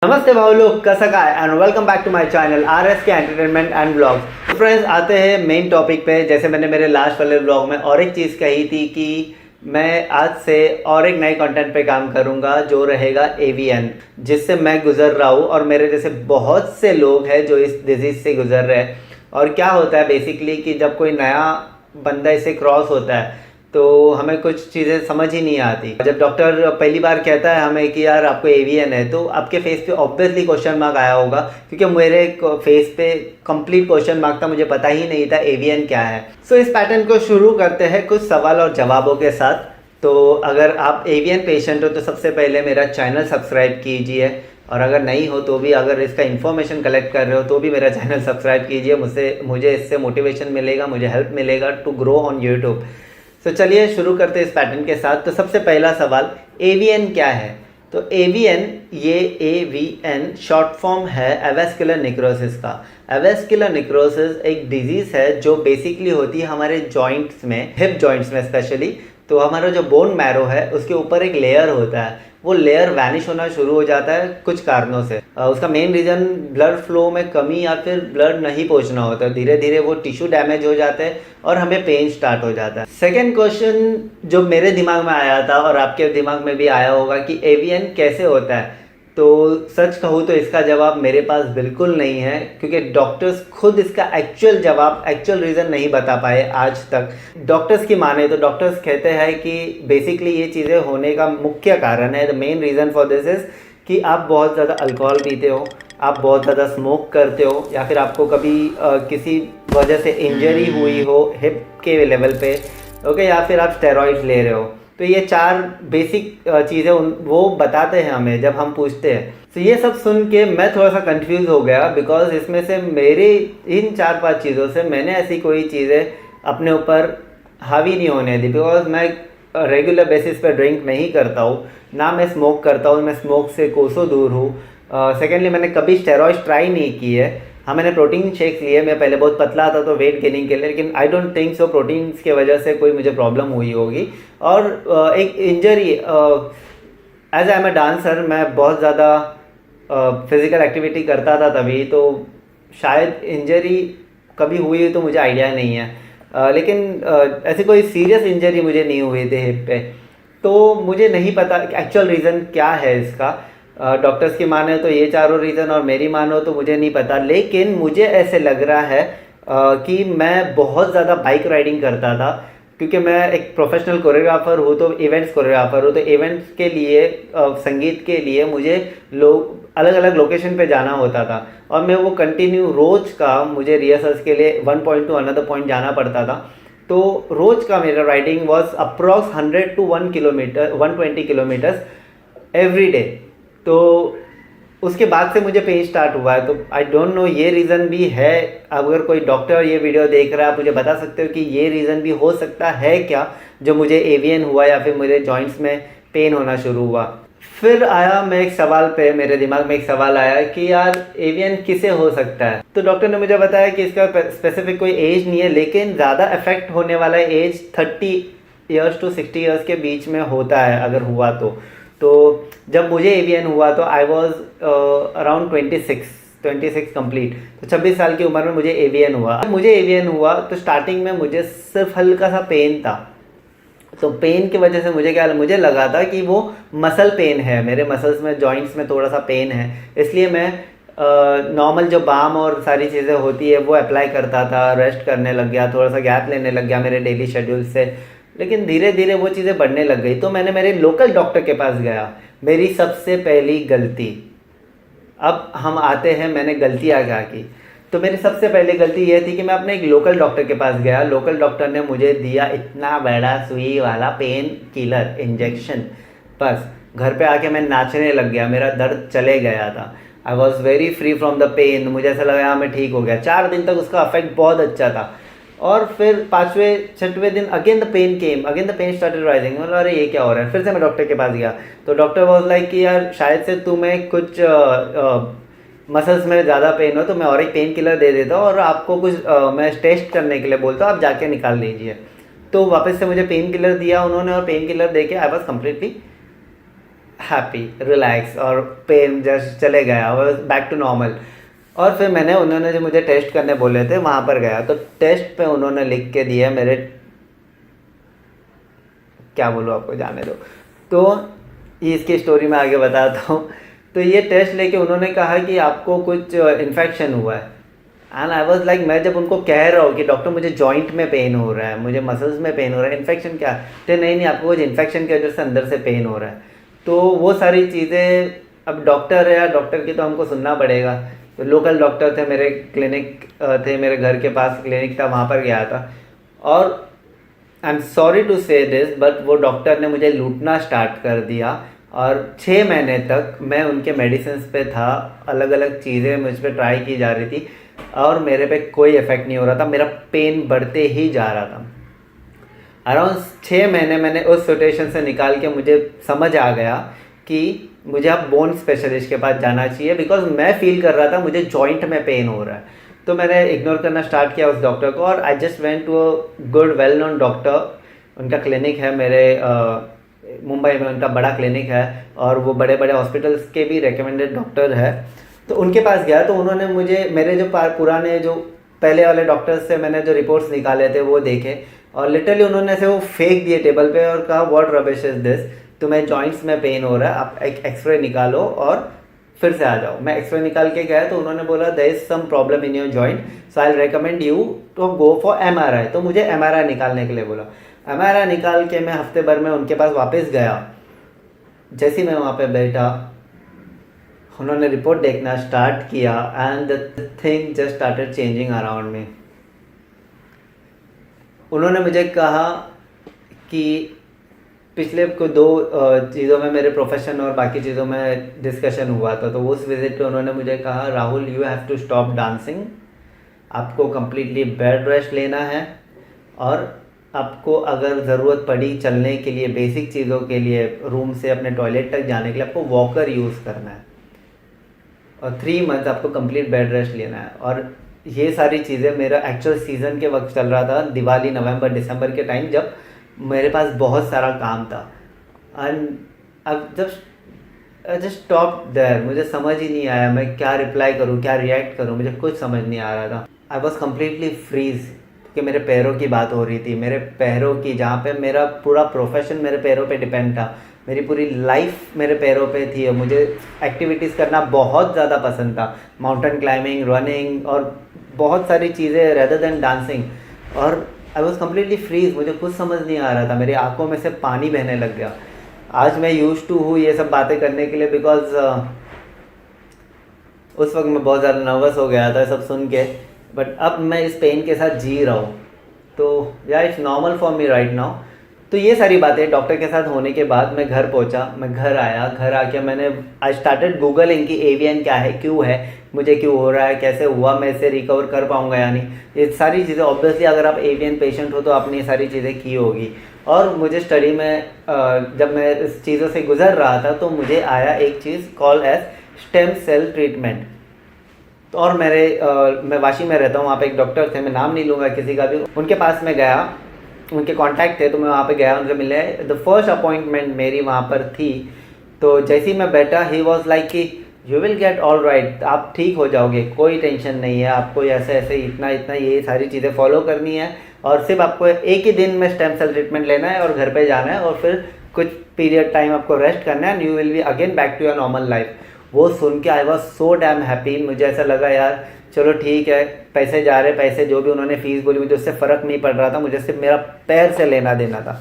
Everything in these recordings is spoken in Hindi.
नमस्ते भाव लोग, कैसा का and welcome back to my channel RS K entertainment and blogs. Friends, आते हैं मेन टॉपिक पे। जैसे मैंने मेरे लास्ट वाले ब्लॉग में और एक चीज़ कही थी कि मैं आज से और एक नए कंटेंट पे काम करूंगा जो रहेगा एवीएन, जिससे मैं गुजर रहा हूँ और मेरे जैसे बहुत से लोग हैं जो इस डिजीज़ से गुजर रहे हैं। और क्या होता है बेसिकली कि जब कोई नया बंदा इससे क्रॉस होता है तो हमें कुछ चीज़ें समझ ही नहीं आती। जब डॉक्टर पहली बार कहता है हमें कि यार आपको एवीएन है, तो आपके फेस पे ऑब्वियसली क्वेश्चन मार्क आया होगा, क्योंकि मेरे फेस पे कंप्लीट क्वेश्चन मार्क था, मुझे पता ही नहीं था एवीएन क्या है। सो इस पैटर्न को शुरू करते हैं कुछ सवाल और जवाबों के साथ। तो अगर आप एवीएन पेशेंट हो तो सबसे पहले मेरा चैनल सब्सक्राइब कीजिए, और अगर नहीं हो तो भी, अगर इसका इन्फॉर्मेशन कलेक्ट कर रहे हो तो भी मेरा चैनल सब्सक्राइब कीजिए। मुझे इससे मोटिवेशन मिलेगा, मुझे हेल्प मिलेगा टू ग्रो ऑन यूट्यूब। तो चलिए शुरू करते हैं इस पैटर्न के साथ। तो सबसे पहला सवाल, एवीएन क्या है? तो एवीएन, ये एवीएन शॉर्ट फॉर्म है एवेस्कुलर नेक्रोसिस का। एवेस्कुलर नेक्रोसिस एक डिजीज़ है जो बेसिकली होती है हमारे जॉइंट्स में, हिप जॉइंट्स में स्पेशली। तो हमारा जो बोन मैरो है उसके ऊपर एक लेयर होता है, वो लेयर वैनिश होना शुरू हो जाता है कुछ कारणों से। उसका मेन रीज़न ब्लड फ्लो में कमी या फिर ब्लड नहीं पहुंचना होता है। धीरे धीरे वो टिश्यू डैमेज हो जाते हैं और हमें पेन स्टार्ट हो जाता है। सेकेंड क्वेश्चन जो मेरे दिमाग में आया था और आपके दिमाग में भी आया होगा कि एवीएन कैसे होता है, तो सच कहूँ तो इसका जवाब मेरे पास बिल्कुल नहीं है, क्योंकि डॉक्टर्स खुद इसका एक्चुअल जवाब, एक्चुअल रीज़न नहीं बता पाए आज तक। डॉक्टर्स की माने तो डॉक्टर्स कहते हैं कि बेसिकली ये चीज़ें होने का मुख्य कारण है, the main reason for this is कि आप बहुत ज़्यादा अल्कोहल पीते हो, आप बहुत ज़्यादा स्मोक करते हो, या फिर आपको कभी किसी वजह से इंजरी हुई हो हिप के लेवल पे, ओके, या फिर आप स्टेरॉइड्स ले रहे हो। तो ये चार बेसिक चीज़ें वो बताते हैं हमें जब हम पूछते हैं। तो ये सब सुन के मैं थोड़ा सा कंफ्यूज हो गया, बिकॉज इसमें से मेरे इन 4-5 चीज़ों से मैंने ऐसी कोई चीज़ें अपने ऊपर हावी नहीं होने दी। बिकॉज मैं रेगुलर बेसिस पे ड्रिंक नहीं करता हूँ, ना मैं स्मोक करता हूँ, मैं स्मोक से कोसों दूर हूँ। सेकेंडली, मैंने कभी स्टेरॉइड्स ट्राई नहीं की है। हाँ, मैंने प्रोटीन शेक्स लिए, मैं पहले बहुत पतला था तो वेट गेनिंग के लिए, लेकिन I don't think so proteins की वजह से कोई मुझे प्रॉब्लम हुई होगी। और एक injury, as I am a dancer, मैं बहुत ज़्यादा फिज़िकल एक्टिविटी करता था तभी, तो शायद इंजरी कभी हुई है तो मुझे आइडिया नहीं है। लेकिन ऐसी कोई सीरियस इंजरी मुझे नहीं हुई थी हिप पे, तो मुझे नहीं पता एक्चुअल रीज़न क्या है इसका। डॉक्टर्स की माने तो ये चारों रीज़न, और मेरी मानो तो मुझे नहीं पता। लेकिन मुझे ऐसे लग रहा है कि मैं बहुत ज़्यादा बाइक राइडिंग करता था, क्योंकि मैं एक प्रोफेशनल कोरियोग्राफर हूँ, तो इवेंट्स कोरियोग्राफर हूँ। तो इवेंट्स के लिए, संगीत के लिए मुझे अलग अलग लोकेशन पे जाना होता था, और मैं वो कंटिन्यू रोज़ का, मुझे रिहर्सल्स के लिए one point two another point जाना पड़ता था। तो रोज़ का मेरा riding was approx 100 to 1 kilometre 120 kilometres every day. तो उसके बाद से मुझे पेन स्टार्ट हुआ है। तो आई डोंट नो ये रीज़न भी है। अगर कोई डॉक्टर ये वीडियो देख रहा है, आप मुझे बता सकते हो कि ये रीज़न भी हो सकता है क्या, जो मुझे एवीएन हुआ या फिर मेरे जॉइंट्स में पेन होना शुरू हुआ। फिर आया मैं एक सवाल पे, मेरे दिमाग में एक सवाल आया कि यार एवीएन किसे हो सकता है। तो डॉक्टर ने मुझे बताया कि इसका स्पेसिफिक कोई एज नहीं है, लेकिन ज़्यादा इफेक्ट होने वाला एज 30 ईयर्स to 60 ईयर्स के बीच में होता है अगर हुआ तो जब मुझे एवीएन हुआ तो आई वॉज अराउंड 26 कंप्लीट। तो 26 साल की उम्र में मुझे एवीएन हुआ तो स्टार्टिंग में मुझे सिर्फ हल्का सा पेन था। तो पेन की वजह से मुझे लगा था कि वो मसल पेन है, मेरे मसल्स में, जॉइंट्स में थोड़ा सा पेन है, इसलिए मैं नॉर्मल जो बाम और सारी चीज़ें होती है वो अप्लाई करता था, रेस्ट करने लग गया, थोड़ा सा गैप लेने लग गया मेरे डेली शेड्यूल से। लेकिन धीरे धीरे वो चीज़ें बढ़ने लग गई, तो मैंने मेरे लोकल डॉक्टर के पास गया। मेरी सबसे पहली गलती, अब हम आते हैं मैंने गलतियाँ क्या की। तो मेरी सबसे पहली गलती ये थी कि मैं अपने एक लोकल डॉक्टर के पास गया। लोकल डॉक्टर ने मुझे दिया इतना बड़ा सुई वाला पेन किलर इंजेक्शन, बस घर पे आके मैं नाचने लग गया, मेरा दर्द चले गया था। I was very free from the pain, मुझे ऐसा लगा मैं ठीक हो गया। 4 दिन तक उसका इफेक्ट बहुत अच्छा था। और फिर 5वें-6वें दिन again the pain started rising. मतलब अरे ये क्या हो रहा है। फिर से मैं डॉक्टर के पास गया, तो डॉक्टर वाज लाइक कि यार शायद से तुम्हें कुछ मसल्स में ज़्यादा पेन हो, तो मैं और एक पेन किलर दे देता हूँ और आपको कुछ मैं टेस्ट करने के लिए बोलता हूँ, आप जाके निकाल लीजिए। तो वापस से मुझे पेन किलर दिया उन्होंने, और पेन किलर दे के I was completely happy, relax, और पेन जस्ट चले गया, वॉज बैक टू नॉर्मल। और फिर मैंने, उन्होंने जो मुझे टेस्ट करने बोले थे वहाँ पर गया, तो टेस्ट पे उन्होंने लिख के दिया मेरे, क्या बोलूँ आपको, जाने दो। तो ये इसकी स्टोरी मैं आगे बताता हूँ। तो ये टेस्ट लेके उन्होंने कहा कि आपको कुछ इन्फेक्शन हुआ है। एंड आई वॉज लाइक, मैं जब उनको कह रहा हूँ कि डॉक्टर मुझे जॉइंट में पेन हो रहा है, मुझे मसल्स में पेन हो रहा है, इन्फेक्शन क्या है? तो नहीं नहीं, आपको कुछ इन्फेक्शन की वजह से अंदर से पेन हो रहा है। तो वो सारी चीज़ें, अब डॉक्टर है, डॉक्टर की तो हमको सुनना पड़ेगा। तो लोकल डॉक्टर थे, मेरे क्लिनिक थे, मेरे घर के पास क्लिनिक था, वहाँ पर गया था। और आई एम सॉरी टू से दिस, बट वो डॉक्टर ने मुझे लूटना स्टार्ट कर दिया। और 6 महीने तक मैं उनके मेडिसिन पे था, अलग अलग चीज़ें मुझ पर ट्राई की जा रही थी, और मेरे पे कोई इफ़ेक्ट नहीं हो रहा था, मेरा पेन बढ़ते ही जा रहा था। अराउंड 6 महीने मैंने उस सिचुएशन से निकाल के मुझे समझ आ गया कि मुझे अब बोन स्पेशलिस्ट के पास जाना चाहिए, बिकॉज मैं फील कर रहा था मुझे जॉइंट में पेन हो रहा है। तो मैंने इग्नोर करना स्टार्ट किया उस डॉक्टर को, और I just went to a good well known doctor. उनका क्लिनिक है मेरे मुंबई में, उनका बड़ा क्लिनिक है, और वो बड़े बड़े हॉस्पिटल्स के भी रिकमेंडेड डॉक्टर है। तो उनके पास गया, तो उन्होंने मुझे, मेरे जो पुराने जो पहले वाले डॉक्टर्स से मैंने जो रिपोर्ट्स निकाले थे वो देखे, और लिटरली उन्होंने से वो फेंक दिए टेबल पे और कहा, व्हाट रबिश इज दिस, तुम्हें जॉइंट्स में पेन हो रहा है, आप एक एक्सरे निकालो और फिर से आ जाओ। मैं एक्सरे निकाल के गया, तो उन्होंने बोला there is some problem in your joint, so I recommend you to go for MRI। तो मुझे MRI निकालने के लिए बोला। MRI निकाल के मैं हफ्ते भर में उनके पास वापस गया। जैसे ही मैं वहाँ पे बैठा, उन्होंने रिपोर्ट देखना स्टार्ट किया, and the thing just started changing around me. उन्होंने मुझे कहा कि पिछले को 2 चीज़ों में मेरे प्रोफेशन और बाकी चीज़ों में डिस्कशन हुआ था। तो उस विजिट पे उन्होंने मुझे कहा, Rahul you have to stop dancing, आपको कम्प्लीटली बेड रेस्ट लेना है, और आपको अगर ज़रूरत पड़ी चलने के लिए, बेसिक चीज़ों के लिए, रूम से अपने टॉयलेट तक जाने के लिए आपको वॉकर यूज़ करना है, और 3 मंथ आपको कंप्लीट बेड रेस्ट लेना है। और ये सारी चीज़ें, मेरा एक्चुअल सीज़न के वक्त चल रहा था, दिवाली नवंबर दिसंबर के टाइम, जब मेरे पास बहुत सारा काम था। एंड अब जब जस्ट स्टॉप देयर, मुझे समझ ही नहीं आया मैं क्या रिप्लाई करूँ, क्या रिएक्ट करूँ, मुझे कुछ समझ नहीं आ रहा था। आई वॉज कम्प्लीटली फ्रीज, कि मेरे पैरों की बात हो रही थी, मेरे पैरों की, जहाँ पे मेरा पूरा प्रोफेशन मेरे पैरों पे डिपेंड था, मेरी पूरी लाइफ मेरे पैरों पे थी, और मुझे एक्टिविटीज़ करना बहुत ज़्यादा पसंद था, माउंटेन क्लाइंबिंग, रनिंग, और बहुत सारी चीज़ें रेदर देन डांसिंग। और आई वॉज कम्प्लीटली फ्रीज, मुझे कुछ समझ नहीं आ रहा था, मेरी आंखों में से पानी बहने लग गया। आज मैं यूज टू हूँ ये सब बातें करने के लिए, बिकॉज उस वक्त मैं बहुत ज़्यादा नर्वस हो गया था सब सुन के, बट अब मैं इस पेन के साथ जी रहा हूँ। तो या it's normal for me right now. तो ये सारी बातें डॉक्टर के साथ होने के बाद मैं घर पहुंचा, मैं घर आया, घर आके मैंने आई स्टार्टेड गूगलिंग कि एवियन क्या है, क्यों है, मुझे क्यों हो रहा है, कैसे हुआ, मैं इससे रिकवर कर पाऊंगा या नहीं। ये सारी चीज़ें, ऑब्वियसली अगर आप एवियन पेशेंट हो तो आपने ये सारी चीज़ें की होगी। और मुझे स्टडी में जब मैं इस चीज़ों से गुजर रहा था, तो मुझे आया एक चीज़ call as stem cell treatment. तो और मैं वाशी में रहता हूँ, वहाँ पे एक डॉक्टर थे, मैं नाम नहीं लूँगा किसी का भी, उनके पास मैं गया, उनके कांटेक्ट थे, तो मैं वहाँ पे गया, उनसे मिले। द फर्स्ट अपॉइंटमेंट मेरी वहाँ पर थी। तो जैसे ही मैं बैठा, ही वॉज लाइक कि you will get all right, आप ठीक हो जाओगे, कोई टेंशन नहीं है, आपको ऐसे ऐसे इतना इतना ये सारी चीज़ें फॉलो करनी है, और सिर्फ आपको एक ही दिन में स्टेम सेल ट्रीटमेंट लेना है और घर पे जाना है, और फिर कुछ पीरियड टाइम आपको रेस्ट करना है, and you will be again back to your normal life. वो सुन के I was so damn happy. मुझे ऐसा लगा यार चलो ठीक है, पैसे जा रहे, पैसे जो भी उन्होंने फ़ीस बोली मुझे उससे फ़र्क नहीं पड़ रहा था, मुझे सिर्फ मेरा पैर से लेना देना था।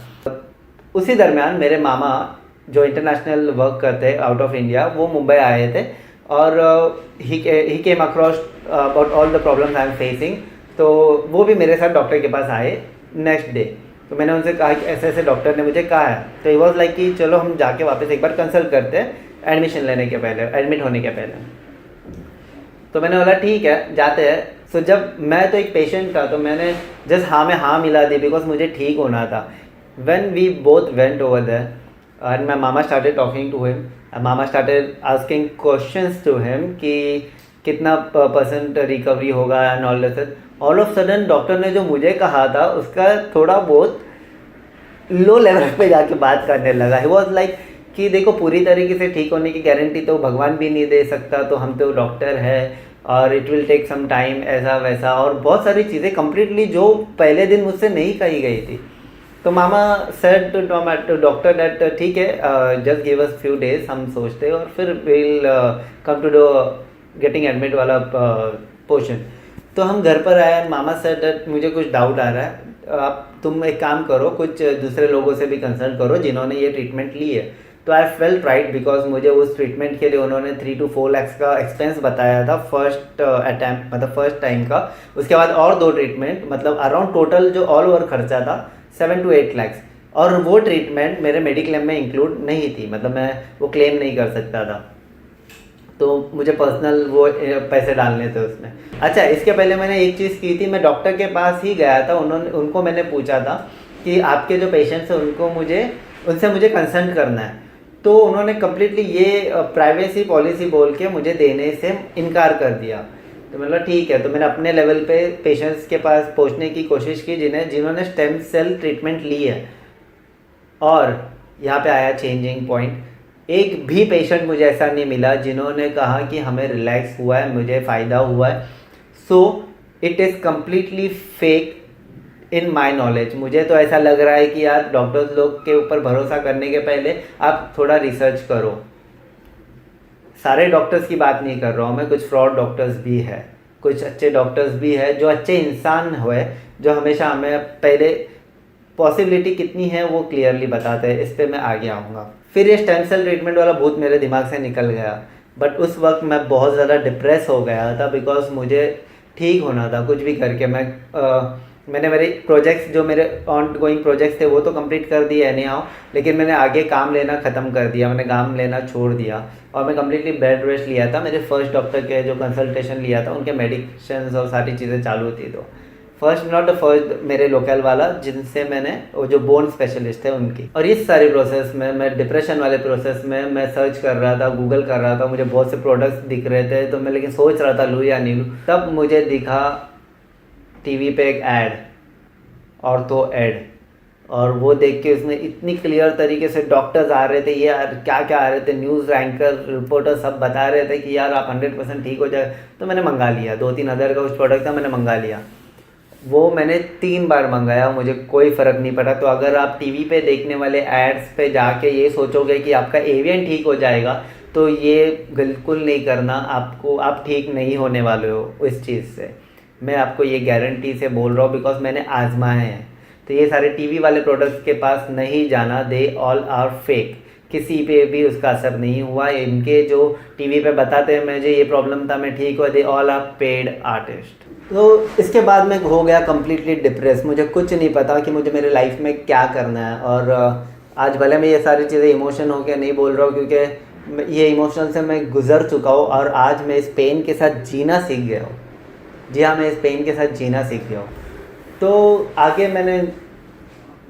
उसी दरमियान मेरे मामा जो इंटरनेशनल वर्क करते हैं आउट ऑफ इंडिया, वो मुंबई आए थे, और he came across about all the problems I am facing. तो वो भी मेरे साथ डॉक्टर के पास आए नेक्स्ट डे। तो मैंने उनसे कहा कि ऐसे ऐसे डॉक्टर ने मुझे कहा है। तो ही वॉज लाइक कि चलो हम जाके वापस एक बार कंसल्ट करते हैं, एडमिशन लेने के पहले, एडमिट होने के पहले। तो मैंने बोला ठीक है जाते हैं। सो जब मैं तो एक पेशेंट था, तो मैंने जस्ट हाँ में हाँ मिला दी, बिकॉज मुझे ठीक होना था। When we both went over there and my मामा स्टार्टेड टॉकिंग टू हिम, मामा started asking questions to him कि कितना % रिकवरी होगा and all that. All of sudden doctor ने जो मुझे कहा था उसका थोड़ा बहुत लो लेवल पे जाके बात करने लगा। ही वॉज लाइक कि देखो पूरी तरीके से ठीक होने की गारंटी तो भगवान भी नहीं दे सकता, तो हम तो डॉक्टर है और it will take some time, ऐसा वैसा और बहुत सारी चीज़ें कंप्लीटली जो पहले दिन मुझसे नहीं कही गई थी। तो मामा सेड टू डॉक्टर दैट ठीक है, just give us few days, हम सोचते हैं और फिर will come to do getting admit वाला पोर्शन। तो हम घर पर आए, मामा सेड दैट मुझे कुछ डाउट आ रहा है, आप तुम एक काम करो, कुछ दूसरे लोगों से भी कंसल्ट करो जिन्होंने ये ट्रीटमेंट ली है। तो आई फेल्ट राइट, बिकॉज मुझे उस ट्रीटमेंट के लिए उन्होंने 3 to 4 lakhs का एक्सपेंस बताया था फर्स्ट अटैम्प्ट, मतलब फर्स्ट टाइम का। उसके बाद और 2 ट्रीटमेंट, मतलब अराउंड टोटल जो ऑल ओवर खर्चा था 7 to 8 lakhs। और वो ट्रीटमेंट मेरे मेडिक्लेम में इंक्लूड नहीं थी, मतलब मैं वो क्लेम नहीं कर सकता था, तो मुझे पर्सनल वो पैसे डालने थे उसमें। अच्छा, इसके पहले मैंने एक चीज़ की थी, मैं डॉक्टर के पास ही गया था, उनको मैंने पूछा था कि आपके जो पेशेंट्स हैं उनसे मुझे कंसल्ट करना है। तो उन्होंने कम्प्लीटली ये प्राइवेसी पॉलिसी बोल के मुझे देने से इनकार कर दिया। तो मतलब ठीक है, तो मैंने अपने लेवल पे पेशेंट्स के पास पहुंचने की कोशिश की जिन्होंने स्टेम सेल ट्रीटमेंट ली है। और यहाँ पे आया चेंजिंग पॉइंट, एक भी पेशेंट मुझे ऐसा नहीं मिला जिन्होंने कहा कि हमें रिलैक्स हुआ है, मुझे फ़ायदा हुआ है। So it is completely fake in my knowledge. मुझे तो ऐसा लग रहा है कि यार डॉक्टर्स लोग के ऊपर भरोसा करने के पहले आप थोड़ा रिसर्च करो। सारे डॉक्टर्स की बात नहीं कर रहा हूँ मैं, कुछ फ्रॉड डॉक्टर्स भी है, कुछ अच्छे डॉक्टर्स भी है जो अच्छे इंसान हुए, जो हमेशा हमें पहले पॉसिबिलिटी कितनी है वो क्लियरली बताते हैं। इस पर मैं आगे आऊँगा। फिर ये स्टेम सेल ट्रीटमेंट वाला भूत मेरे दिमाग से निकल गया, बट उस वक्त मैं बहुत ज़्यादा डिप्रेस हो गया था, बिकॉज मुझे ठीक होना था कुछ भी करके। मैंने मेरे प्रोजेक्ट्स, जो मेरे ऑन गोइंग प्रोजेक्ट्स थे वो तो कंप्लीट कर दिए एनी हाउ, लेकिन मैंने आगे काम लेना ख़त्म कर दिया, मैंने काम लेना छोड़ दिया और मैं कम्प्लीटली बेड रेस्ट लिया था। मेरे फर्स्ट डॉक्टर के जो कंसल्टेशन लिया था उनके मेडिकेशंस और सारी चीज़ें चालू थी। तो फर्स्ट नॉट द फर्स्ट, मेरे लोकल वाला जिनसे मैंने, वो जो बोन स्पेशलिस्ट थे उनकी। और इस सारी प्रोसेस में, मैं डिप्रेशन वाले प्रोसेस में मैं सर्च कर रहा था, गूगल कर रहा था, मुझे बहुत से प्रोडक्ट्स दिख रहे थे, तो मैं लेकिन सोच रहा था लूँ या नहीं लूँ। तब मुझे दिखा टीवी पे एक ऐड, ऑर्थो ऐड, और वो देख के उसमें इतनी क्लियर तरीके से डॉक्टर्स आ रहे थे, ये क्या क्या आ रहे थे, न्यूज़ एंकर रिपोर्टर सब बता रहे थे कि यार आप 100% ठीक हो जाए। तो मैंने मंगा लिया, 2-3 हज़ार का उस प्रोडक्ट था, मैंने मंगा लिया। वो मैंने 3 बार मंगाया, मुझे कोई फ़र्क नहीं पड़ा। तो अगर आप टीवी पे देखने वाले एड्स पे जाके ये सोचोगे कि आपका एवियन ठीक हो जाएगा, तो ये बिल्कुल नहीं करना। आप ठीक नहीं होने वाले हो इस चीज़ से, मैं आपको ये गारंटी से बोल रहा हूँ, बिकॉज मैंने आजमाए हैं। तो ये सारे टीवी वाले प्रोडक्ट्स के पास नहीं जाना, दे ऑल आर फेक, किसी पे भी उसका असर नहीं हुआ। इनके जो टीवी पे बताते हैं मुझे ये प्रॉब्लम था, मैं ठीक हुआ, they all are paid artist. तो इसके बाद मैं हो गया कम्प्लीटली डिप्रेस, मुझे कुछ नहीं पता कि मुझे मेरे लाइफ में क्या करना है। और आज भले मैं ये सारी चीज़ें इमोशन हो के नहीं बोल रहा हूँ, क्योंकि ये इमोशन से मैं गुज़र चुका हूँ और आज मैं इस पेन के साथ जीना सीख गया हूँ। जी हाँ, मैं इस पेन के साथ जीना सीख गया हूँ। तो आगे मैंने,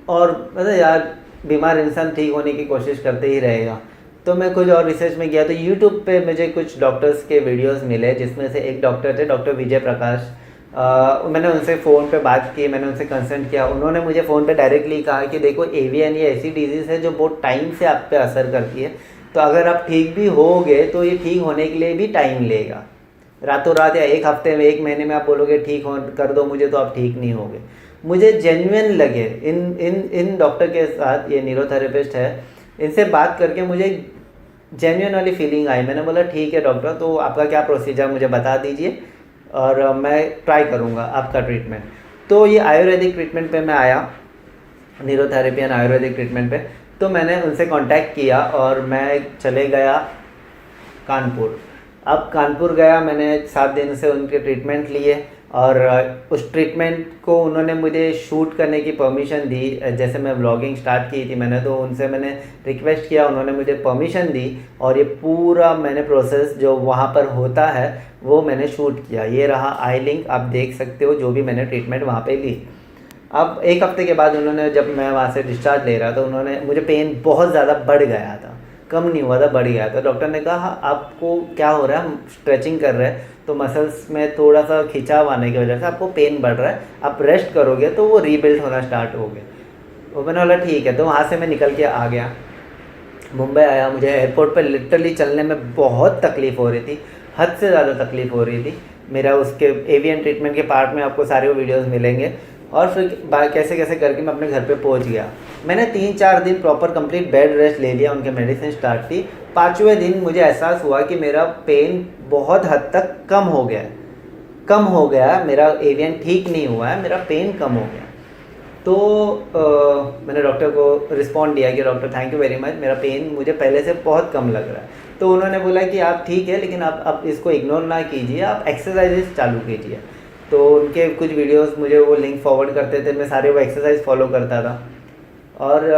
और मतलब यार बीमार इंसान ठीक होने की कोशिश करते ही रहेगा, तो मैं कुछ और रिसर्च में गया। तो यूट्यूब पे मुझे कुछ डॉक्टर्स के वीडियोस मिले, जिसमें से एक डॉक्टर थे, डॉक्टर विजय प्रकाश। मैंने उनसे फ़ोन पे बात की, मैंने उनसे कंसल्ट किया। उन्होंने मुझे फ़ोन पे डायरेक्टली कहा कि देखो एवियन ये ऐसी डिजीज़ है जो बहुत टाइम से आप पे असर करती है, तो अगर आप ठीक भी होगे तो ये ठीक होने के लिए भी टाइम लेगा। रातों रात या एक हफ्ते में, 1 महीने में आप बोलोगे ठीक हो कर दो मुझे, तो आप ठीक नहीं होगे। मुझे जेन्युइन लगे इन डॉक्टर के साथ, ये न्यूरोथेरेपिस्ट है, इनसे बात करके मुझे जेन्युइन वाली फीलिंग आई। मैंने बोला ठीक है डॉक्टर, तो आपका क्या प्रोसीजर मुझे बता दीजिए और मैं ट्राई करूँगा आपका ट्रीटमेंट। तो ये आयुर्वेदिक ट्रीटमेंट पे मैं आया, न्यूरोथेरेपी एंड आयुर्वेदिक ट्रीटमेंट पे। तो मैंने उनसे कांटेक्ट किया और मैं चले गया कानपुर। अब कानपुर गया, मैंने 7 दिन से उनके ट्रीटमेंट लिए और उस ट्रीटमेंट को उन्होंने मुझे शूट करने की परमिशन दी। जैसे मैं व्लॉगिंग स्टार्ट की थी मैंने, तो उनसे मैंने रिक्वेस्ट किया, उन्होंने मुझे परमिशन दी और ये पूरा मैंने प्रोसेस जो वहाँ पर होता है वो मैंने शूट किया। ये रहा आई लिंक, आप देख सकते हो जो भी मैंने ट्रीटमेंट वहाँ पे ली। अब 1 हफ्ते के बाद उन्होंने, जब मैं वहाँ से डिस्चार्ज ले रहा था, उन्होंने, मुझे पेन बहुत ज़्यादा बढ़ गया था, कम नहीं हुआ था, बढ़ गया था। डॉक्टर ने कहा आपको क्या हो रहा है, हम स्ट्रेचिंग कर रहे हैं तो मसल्स में थोड़ा सा खिंचाव आने की वजह से आपको पेन बढ़ रहा है, आप रेस्ट करोगे तो वो रीबिल्ड होना स्टार्ट हो गया। वो मैंने बोला ठीक है। तो वहाँ से मैं निकल के आ गया। मुंबई आया, मुझे एयरपोर्ट पर लिटरली चलने में बहुत तकलीफ़ हो रही थी, हद से ज़्यादा तकलीफ़ हो रही थी। मेरा उसके एवियन ट्रीटमेंट के पार्ट में आपको सारे वो वीडियोस मिलेंगे। और फिर कैसे कैसे करके मैं अपने घर पे पहुंच गया। मैंने 3-4 दिन प्रॉपर कंप्लीट बेड रेस्ट ले लिया, उनके मेडिसिन स्टार्ट की। 5वें दिन मुझे एहसास हुआ कि मेरा पेन बहुत हद तक कम हो गया, मेरा एवियन ठीक नहीं हुआ है, मेरा पेन कम हो गया। तो मैंने डॉक्टर को रिस्पॉन्ड दिया कि doctor thank you very much, मेरा पेन मुझे पहले से बहुत कम लग रहा है। तो उन्होंने बोला कि आप ठीक है, लेकिन आप इसको इग्नोर ना कीजिए, आप एक्सरसाइजेस चालू कीजिए। तो उनके कुछ वीडियोस मुझे वो लिंक फॉरवर्ड करते थे, मैं सारे वो एक्सरसाइज फॉलो करता था। और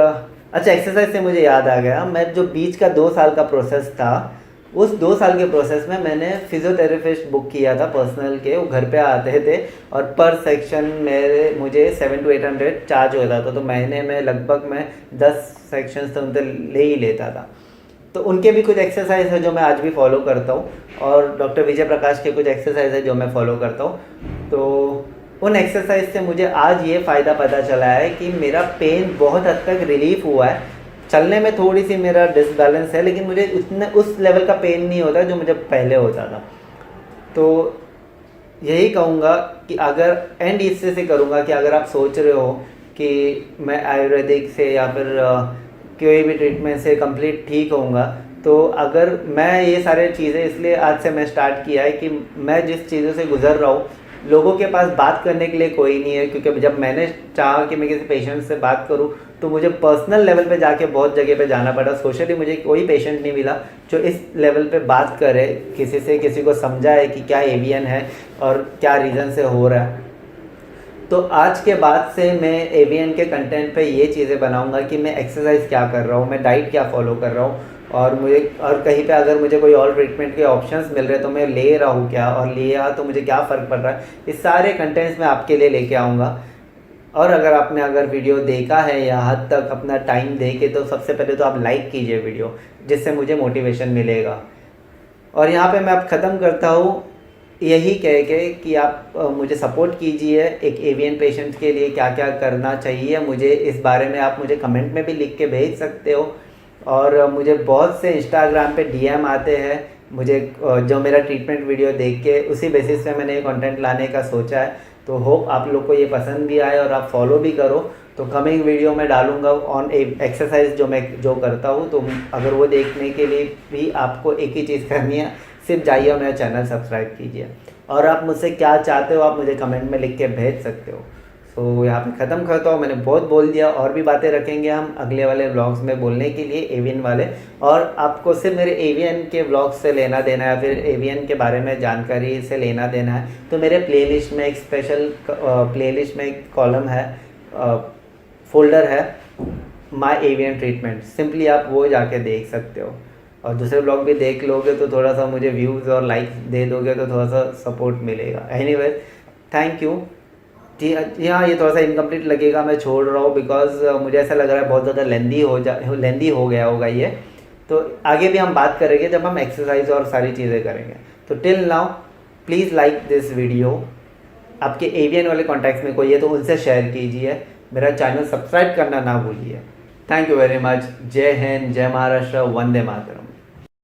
अच्छा, एक्सरसाइज से मुझे याद आ गया, मैं जो बीच का 2 साल का प्रोसेस था, उस 2 साल के प्रोसेस में मैंने फिजियोथेरेपिस्ट बुक किया था पर्सनल के। वो घर पे आते थे और पर सेक्शन मुझे 700 to 800 चार्ज होता था। तो महीने में लगभग मैं 10 सेक्शंस तो उनसे ले ही लेता था। तो उनके भी कुछ एक्सरसाइज है जो मैं आज भी फॉलो करता हूँ, और डॉक्टर विजय प्रकाश के कुछ एक्सरसाइज है जो मैं फॉलो करता हूँ। तो उन एक्सरसाइज से मुझे आज ये फ़ायदा पता चला है कि मेरा पेन बहुत हद तक रिलीफ हुआ है। चलने में थोड़ी सी मेरा डिसबैलेंस है, लेकिन मुझे उस लेवल का पेन नहीं होता जो मुझे पहले होता था। तो यही कहूँगा कि अगर एंड इससे से करूँगा कि अगर आप सोच रहे हो कि मैं आयुर्वेदिक से या फिर कोई भी ट्रीटमेंट से कंप्लीट ठीक होऊंगा, तो अगर मैं ये सारे चीज़ें इसलिए आज से मैं स्टार्ट किया है कि मैं जिस चीज़ों से गुजर रहा हूँ, लोगों के पास बात करने के लिए कोई नहीं है। क्योंकि जब मैंने चाहा कि मैं किसी पेशेंट से बात करूं, तो मुझे पर्सनल लेवल पे जाके बहुत जगह पे जाना पड़ा। सोशली मुझे कोई पेशेंट नहीं मिला जो इस लेवल पे बात करे किसी से, किसी को समझाए कि क्या एवियन है और क्या रीज़न से हो रहा है। तो आज के बाद से मैं एवियन के कंटेंट पे ये चीज़ें बनाऊंगा कि मैं एक्सरसाइज क्या कर रहा हूँ, मैं डाइट क्या फॉलो कर रहा हूँ, और कहीं पे अगर मुझे कोई और ट्रीटमेंट के ऑप्शंस मिल रहे हैं तो मैं ले रहा हूँ क्या, और लिया तो मुझे क्या फ़र्क पड़ रहा है। इस सारे कंटेंट्स मैं आपके लिए लेके आऊँगा। और अगर वीडियो देखा है या हद तक अपना टाइम दे के, तो सबसे पहले तो आप लाइक कीजिए वीडियो, जिससे मुझे मोटिवेशन मिलेगा। और यहाँ पे मैं अब ख़त्म करता हूँ यही कह के कि आप मुझे सपोर्ट कीजिए। एक एवियन पेशेंट के लिए क्या क्या करना चाहिए मुझे, इस बारे में आप मुझे कमेंट में भी लिख के भेज सकते हो। और मुझे बहुत से इंस्टाग्राम पे डीएम आते हैं मुझे, जो मेरा ट्रीटमेंट वीडियो देख के उसी बेसिस पे मैंने ये कंटेंट लाने का सोचा है। तो होप आप लोग को ये पसंद भी आए और आप फॉलो भी करो। तो कमिंग वीडियो में डालूंगा ऑन एक्सरसाइज जो करता हूँ। तो अगर वो देखने के लिए भी आपको एक ही चीज़ करनी है, सिर्फ जाइए और मेरा चैनल सब्सक्राइब कीजिए। और आप मुझसे क्या चाहते हो आप मुझे कमेंट में लिख के भेज सकते हो। तो यहाँ पे ख़त्म करता हूँ, मैंने बहुत बोल दिया। और भी बातें रखेंगे हम अगले वाले व्लॉग्स में बोलने के लिए एवियन वाले। और आपको सिर्फ मेरे एवियन के व्लॉग्स से लेना देना है, फिर एवियन के बारे में जानकारी से लेना देना है, तो मेरे प्लेलिस्ट में एक स्पेशल प्लेलिस्ट में एक कॉलम है, फोल्डर है माय एवियन ट्रीटमेंट। सिंपली आप वो जाके देख सकते हो। और दूसरे ब्लॉग भी देख लोगे तो थोड़ा सा मुझे व्यूज़ और लाइक दे दोगे तो थोड़ा सा सपोर्ट मिलेगा। Anyways, thank you. जी हाँ, ये थोड़ा सा इनकम्प्लीट लगेगा, मैं छोड़ रहा हूँ बिकॉज मुझे ऐसा लग रहा है बहुत ज़्यादा लेंदी हो गया होगा ये। तो आगे भी हम बात करेंगे जब हम एक्सरसाइज और सारी चीज़ें करेंगे। तो till now please like this video. आपके एवियन वाले कॉन्टैक्ट्स में कोई है तो उनसे शेयर कीजिए। मेरा चैनल सब्सक्राइब करना ना भूलिए। Thank you very much. जय हिंद, जय महाराष्ट्र, वंदे मातरम।